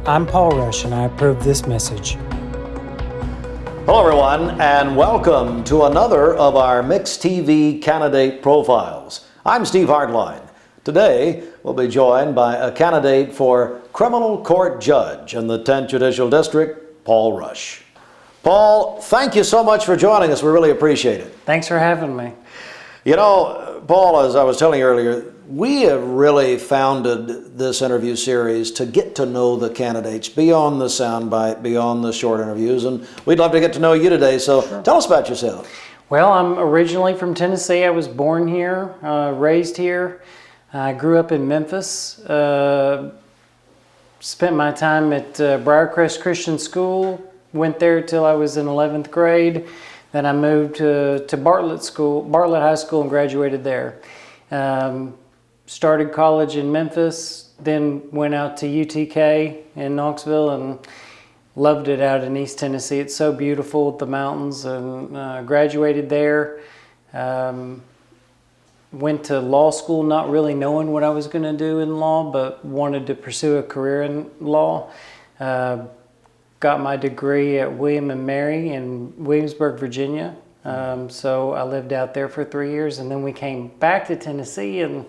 I'm Paul Rush, and I approve this message. Hello, everyone, and welcome to another of our Mixed TV candidate profiles. I'm Steve Hardline. Today, we'll be joined by a candidate for criminal court judge in the 10th Judicial District, Paul Rush. Paul, thank you so much for joining us. We really appreciate it. Thanks for having me. You know, Paul, as I was telling you earlier, we have really founded this interview series to get to know the candidates beyond the soundbite, beyond the short interviews, and we'd love to get to know you today. So Tell us about yourself. Well, I'm originally from Tennessee. I was born here, raised here. I grew up in Memphis. Spent my time at Briarcrest Christian School. Went there till I was in 11th grade. Then I moved to Bartlett High School, and graduated there. Started college in Memphis, then went out to UTK in Knoxville and loved it out in East Tennessee. It's so beautiful with the mountains, and graduated there. Went to law school not really knowing what I was going to do in law, but wanted to pursue a career in law. Got my degree at William and Mary in Williamsburg, Virginia. So I lived out there for 3 years, and then we came back to Tennessee, and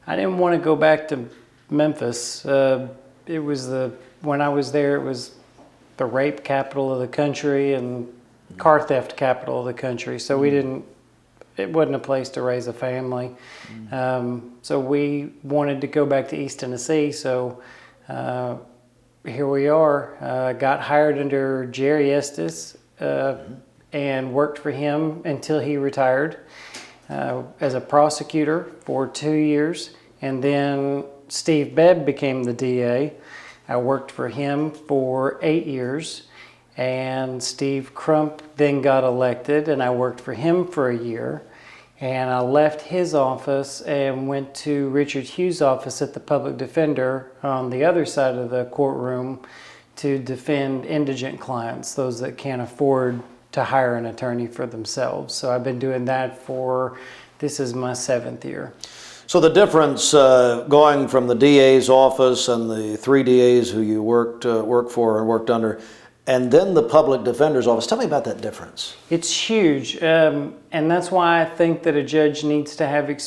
I didn't want to go back to Memphis. When I was there, it was the rape capital of the country and car theft capital of the country. So it wasn't a place to raise a family. So we wanted to go back to East Tennessee. So here we are. Got hired under Jerry Estes and worked for him until he retired as a prosecutor for 2 years. And then Steve Bebb became the DA. I worked for him for 8 years. And Steve Crump then got elected, and I worked for him for a year. And I left his office and went to Richard Hughes' office at the Public Defender on the other side of the courtroom to defend indigent clients, those that can't afford to hire an attorney for themselves. So I've been doing that this is my 7th year. So the difference going from the DA's office and the 3 DAs who you worked for and worked under, and then the public defender's office. Tell me about that difference. It's huge, and that's why I think that a judge needs to have a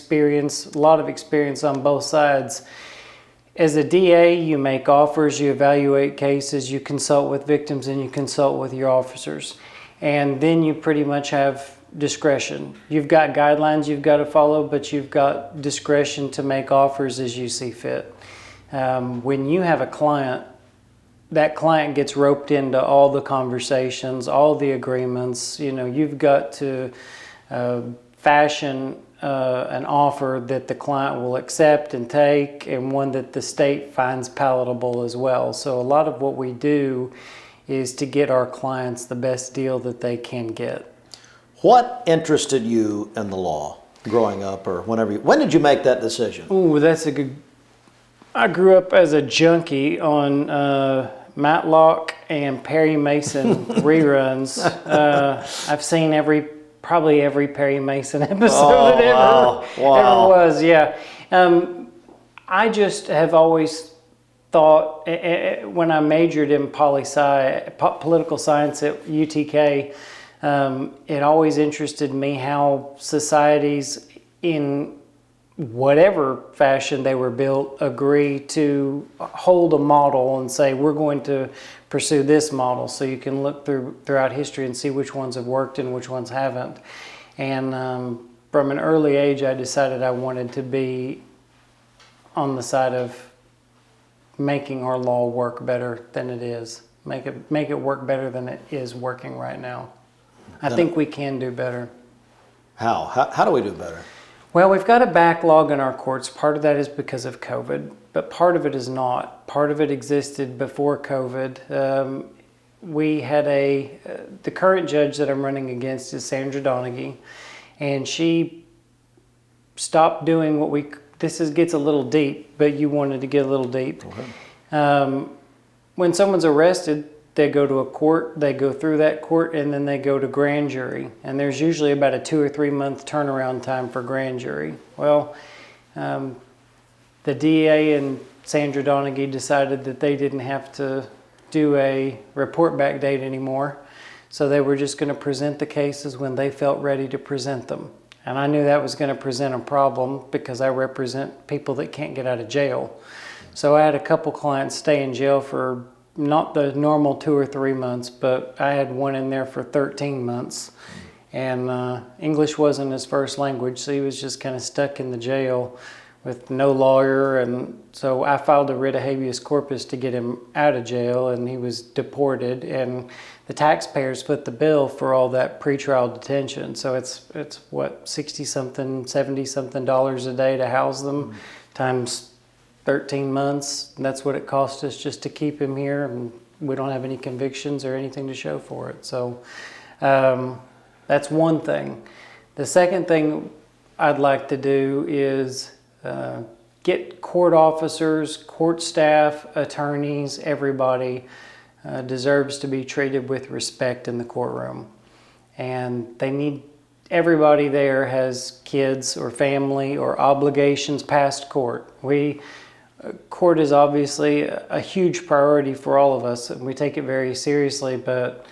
lot of experience on both sides. As a DA, you make offers, you evaluate cases, you consult with victims, and you consult with your officers. And then you pretty much have discretion. You've got guidelines you've got to follow, but you've got discretion to make offers as you see fit. When you have a client, that client gets roped into all the conversations, all the agreements. You've got to fashion an offer that the client will accept and take, and one that the state finds palatable as well. So a lot of what we do is to get our clients the best deal that they can get. What interested you in the law growing up, or when did you make that decision? Ooh, that's a good. I grew up as a junkie on Matlock and Perry Mason reruns. I've seen probably every Perry Mason episode that ever was. Yeah. I just have always thought, when I majored in political science at UTK, it always interested me how societies, in whatever fashion they were built, agree to hold a model and say, we're going to pursue this model. So you can look throughout history and see which ones have worked and which ones haven't. And from an early age, I decided I wanted to be on the side of making our law work better than it is. Make it work better than it is working right now. I think we can do better. How? How do we do better? Well, we've got a backlog in our courts. Part of that is because of COVID, but part of it is not. Part of it existed before COVID. We had the current judge that I'm running against is Sandra Donaghy, and she stopped doing this gets a little deep, but you wanted to get a little deep. Okay. When someone's arrested, they go to a court, they go through that court, and then they go to grand jury. And there's usually about a 2 or 3 month turnaround time for grand jury. Well, the DA in Sandra Donaghy decided that they didn't have to do a report back date anymore. So they were just going to present the cases when they felt ready to present them. And I knew that was going to present a problem because I represent people that can't get out of jail. So I had a couple clients stay in jail for not the normal 2 or 3 months, but I had one in there for 13 months. And English wasn't his first language, so he was just kind of stuck in the jail with no lawyer. And so I filed a writ of habeas corpus to get him out of jail, and he was deported. And the taxpayers put the bill for all that pretrial detention. So it's what, 60-something, 70-something dollars a day to house them, times 13 months. And that's what it cost us just to keep him here. And we don't have any convictions or anything to show for it. So that's one thing. The second thing I'd like to do is get court officers, court staff, attorneys, everybody deserves to be treated with respect in the courtroom. And everybody there has kids or family or obligations past court. Court is obviously a huge priority for all of us, and we take it very seriously, but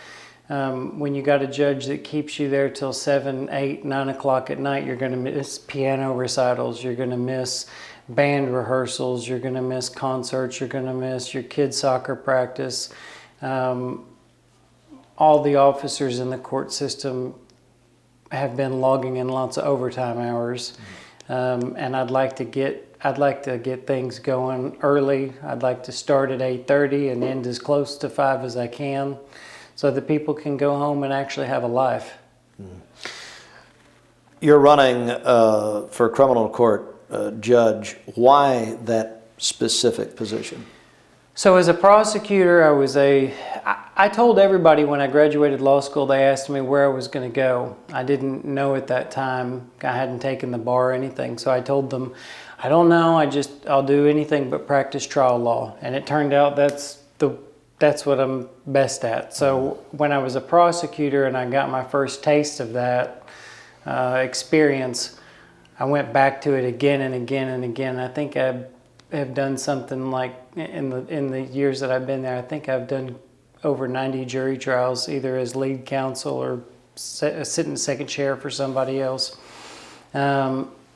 when you got a judge that keeps you there till 7, 8, 9 o'clock at night, you're going to miss piano recitals, you're going to miss band rehearsals, you're going to miss concerts, you're going to miss your kids' soccer practice. All the officers in the court system have been logging in lots of overtime hours, and I'd like to get things going early. I'd like to start at 8:30 and end as close to 5 as I can, so that people can go home and actually have a life. You're running for criminal court judge. Why that specific position? So as a prosecutor, I told everybody when I graduated law school, they asked me where I was going to go. I didn't know at that time. I hadn't taken the bar or anything. So I told them, I don't know, I'll do anything but practice trial law. And it turned out that's what I'm best at. So when I was a prosecutor and I got my first taste of that experience, I went back to it again and again and again. I think I have done something like, in the years that I've been there, I think I've done over 90 jury trials, either as lead counsel or sitting second chair for somebody else.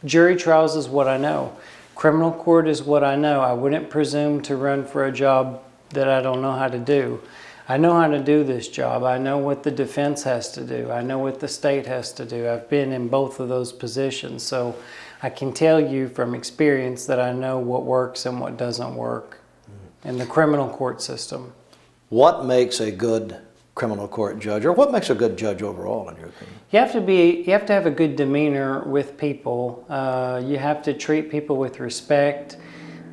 Jury trials is what I know. Criminal court is what I know. I wouldn't presume to run for a job that I don't know how to do. I know how to do this job. I know what the defense has to do. I know what the state has to do. I've been in both of those positions. So I can tell you from experience that I know what works and what doesn't work in the criminal court system. What makes a good criminal court judge, or what makes a good judge overall, in your opinion? You have to have a good demeanor with people. You have to treat people with respect.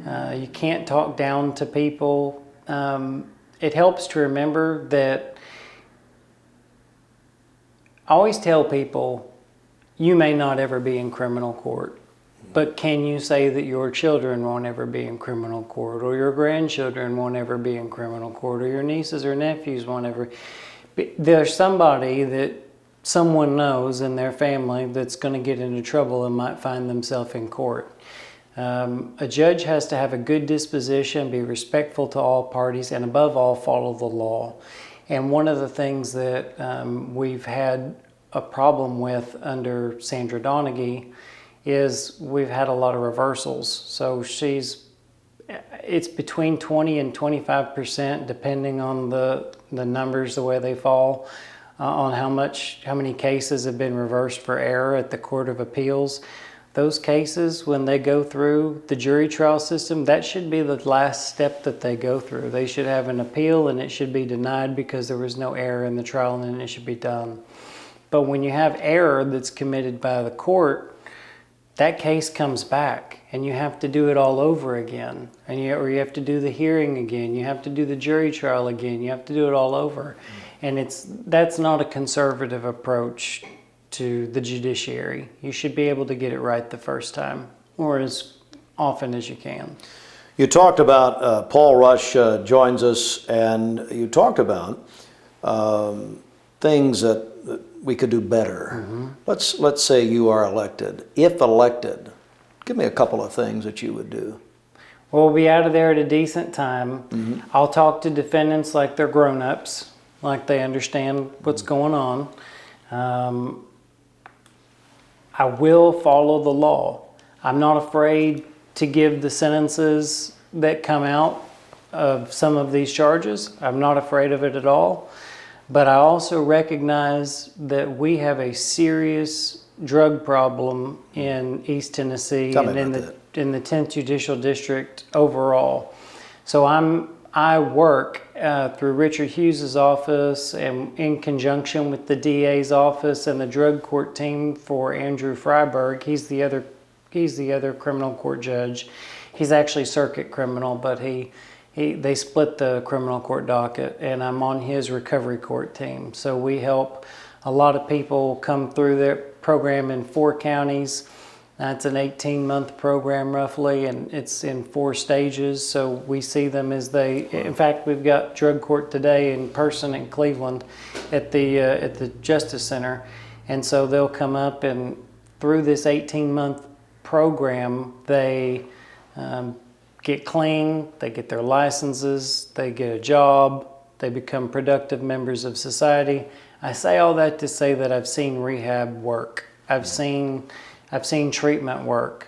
You can't talk down to people. It helps to remember that I always tell people, you may not ever be in criminal court, but can you say that your children won't ever be in criminal court, or your grandchildren won't ever be in criminal court, or your nieces or nephews won't ever? There's somebody that someone knows in their family that's going to get into trouble and might find themselves in court. A judge has to have a good disposition, be respectful to all parties, and above all, follow the law. And one of the things that we've had a problem with under Sandra Donaghy is we've had a lot of reversals. So it's between 20 and 25%, depending on the numbers, the way they fall, on how many cases have been reversed for error at the Court of Appeals. Those cases, when they go through the jury trial system, that should be the last step that they go through. They should have an appeal and it should be denied because there was no error in the trial, and then it should be done. But when you have error that's committed by the court, that case comes back and you have to do it all over again. Or you have to do the hearing again. You have to do the jury trial again. You have to do it all over. And that's not a conservative approach to the judiciary. You should be able to get it right the first time, or as often as you can. You talked about Paul Rush joins us, and you talked about things that we could do better. Mm-hmm. Let's say you are elected. If elected, give me a couple of things that you would do. We'll be out of there at a decent time. I'll talk to defendants like they're grown-ups, like they understand what's going on. I will follow the law. I'm not afraid to give the sentences that come out of some of these charges. I'm not afraid of it at all. But I also recognize that we have a serious drug problem in East Tennessee and in the 10th Judicial District overall. So I work through Richard Hughes's office and in conjunction with the DA's office and the drug court team for Andrew Freiberg. He's the other criminal court judge. He's actually circuit criminal, but they split the criminal court docket, and I'm on his recovery court team. So we help a lot of people come through their program in 4 counties. It's an 18-month program roughly, and it's in 4 stages. So we see them as in fact, we've got drug court today in person in Cleveland at the Justice Center. And so they'll come up, and through this 18-month program, they get clean, they get their licenses, they get a job, they become productive members of society. I say all that to say that I've seen rehab work. I've seen treatment work.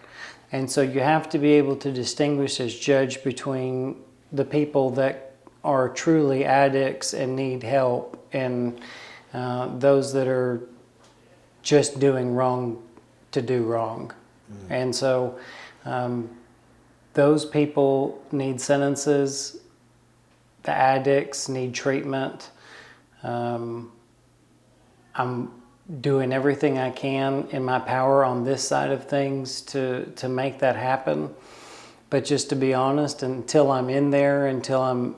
And so you have to be able to distinguish as judge between the people that are truly addicts and need help and those that are just doing wrong to do wrong. And so those people need sentences. The addicts need treatment. I'm doing everything I can in my power on this side of things to make that happen. But just to be honest, until I'm in there, until I'm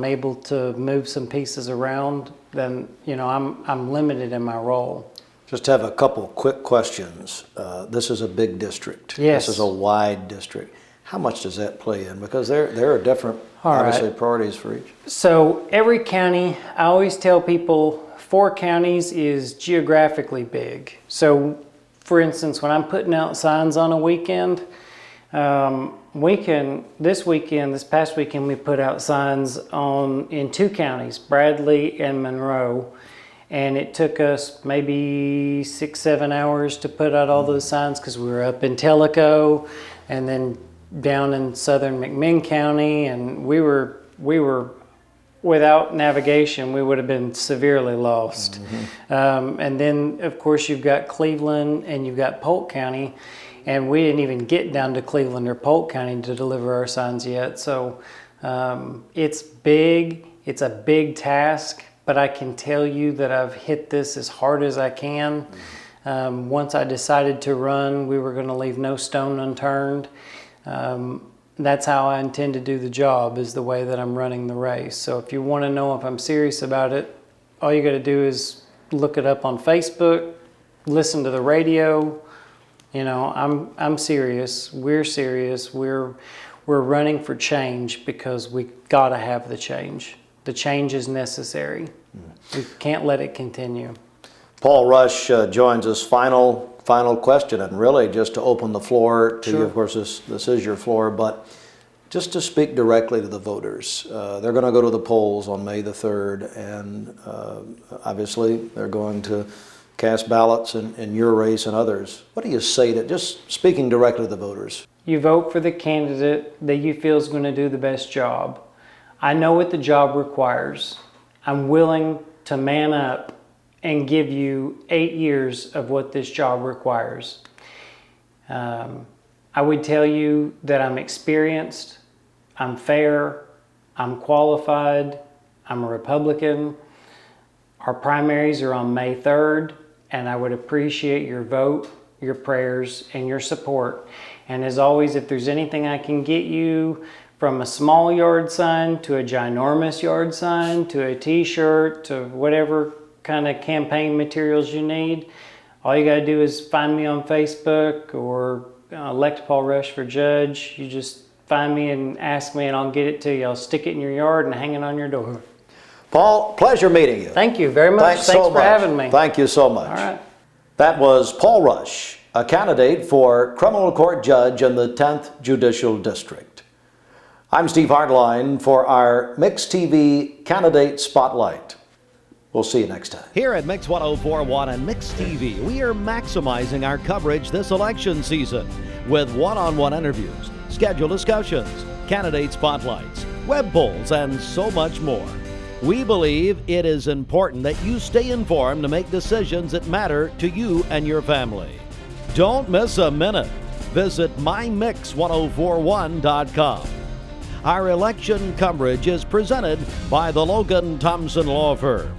able to move some pieces around, then I'm limited in my role. Just have a couple quick questions. This is a big district. Yes. This is a wide district. How much does that play in? Because there are different, obviously, priorities for each. So every county, I always tell people, 4 counties is geographically big. So, for instance, when I'm putting out signs on a weekend, this past weekend, we put out signs in 2 counties, Bradley and Monroe. And it took us maybe 6-7 hours to put out all those signs because we were up in Tellico and then down in southern McMinn County, and we were without navigation, we would have been severely lost. And then, of course, you've got Cleveland and you've got Polk County, and we didn't even get down to Cleveland or Polk County to deliver our signs yet. So it's big. It's a big task, but I can tell you that I've hit this as hard as I can. Once I decided to run, we were going to leave no stone unturned. That's how I intend to do the job, is the way that I'm running the race. So if you want to know if I'm serious about it, all you got to do is look it up on Facebook, listen to the radio. I'm serious. We're serious. We're running for change because we got to have the change. The change is necessary. We can't let it continue. Paul Rush joins us. Final question, and really just to open the floor to you. Of course, this is your floor, but just to speak directly to the voters. They're going to go to the polls on May the 3rd, and obviously they're going to cast ballots in your race and others. What do you say to, just speaking directly to the voters? You vote for the candidate that you feel is going to do the best job. I know what the job requires. I'm willing to man up and give you 8 years of what this job requires. I would tell you that I'm experienced, I'm fair, I'm qualified, I'm a Republican. Our primaries are on May 3rd, and I would appreciate your vote, your prayers, and your support. And as always, if there's anything I can get you, from a small yard sign to a ginormous yard sign to a t-shirt to whatever kind of campaign materials you need, all you got to do is find me on Facebook or elect Paul Rush for judge. You just find me and ask me, and I'll get it to you. I'll stick it in your yard and hang it on your door. Paul, pleasure meeting you. Thank you very much. Thanks for having me. Thank you so much. All right. That was Paul Rush, a candidate for criminal court judge in the 10th Judicial District. I'm Steve Hardline for our Mix TV Candidate Spotlight. We'll see you next time. Here at Mix 1041 and Mix TV, we are maximizing our coverage this election season with one-on-one interviews, scheduled discussions, candidate spotlights, web polls, and so much more. We believe it is important that you stay informed to make decisions that matter to you and your family. Don't miss a minute. Visit mymix1041.com. Our election coverage is presented by the Logan Thompson Law Firm.